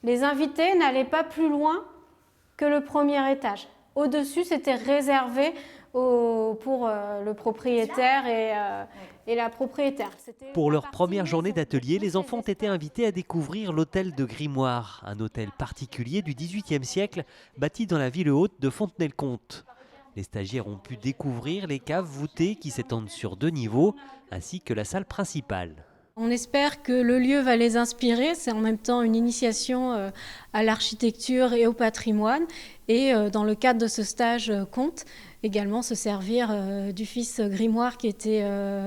Les invités n'allaient pas plus loin que le premier étage. Au-dessus, c'était réservé pour le propriétaire et la propriétaire. Pour leur première journée d'atelier, les enfants ont été invités à découvrir l'hôtel de Grimoire, un hôtel particulier du XVIIIe siècle bâti dans la ville haute de Fontenay-le-Comte. Les stagiaires ont pu découvrir les caves voûtées qui s'étendent sur 2 niveaux, ainsi que la salle principale. On espère que le lieu va les inspirer. C'est en même temps une initiation à l'architecture et au patrimoine. Et dans le cadre de ce stage, compte également se servir du fils Grimoire qui était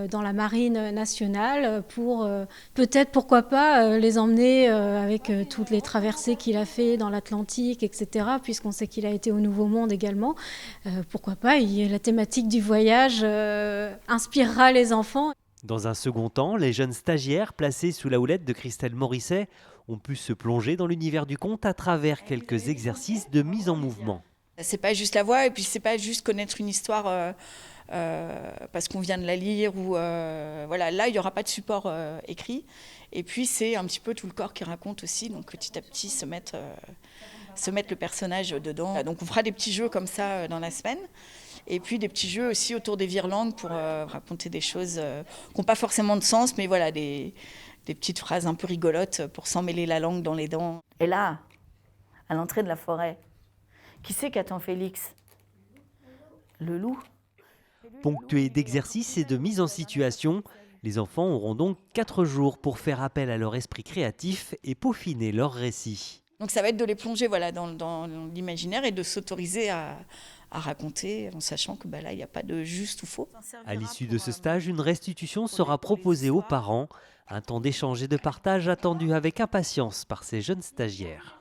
dans la marine nationale pour peut-être, pourquoi pas, les emmener avec toutes les traversées qu'il a fait dans l'Atlantique, etc. Puisqu'on sait qu'il a été au Nouveau Monde également. Pourquoi pas, la thématique du voyage inspirera les enfants. Dans un second temps, les jeunes stagiaires placés sous la houlette de Christelle Morisset ont pu se plonger dans l'univers du conte à travers quelques exercices de mise en mouvement. C'est pas juste la voix et puis c'est pas juste connaître une histoire parce qu'on vient de la lire ou voilà, là il y aura pas de support écrit et puis c'est un petit peu tout le corps qui raconte aussi, donc petit à petit se mettre le personnage dedans. Donc on fera des petits jeux comme ça dans la semaine. Et puis des petits jeux aussi autour des virlangues pour raconter des choses qui n'ont pas forcément de sens, mais voilà, des petites phrases un peu rigolotes pour s'emmêler la langue dans les dents. Et là, à l'entrée de la forêt, qui c'est qu'attend Félix? Le loup. Ponctués d'exercices et de mise en situation, les enfants auront donc 4 jours pour faire appel à leur esprit créatif et peaufiner leur récit. Donc ça va être de les plonger voilà, dans l'imaginaire et de s'autoriser à raconter en sachant que là, il n'y a pas de juste ou faux. À l'issue de ce stage, une restitution sera proposée aux parents, un temps d'échange et de partage attendu avec impatience par ces jeunes stagiaires.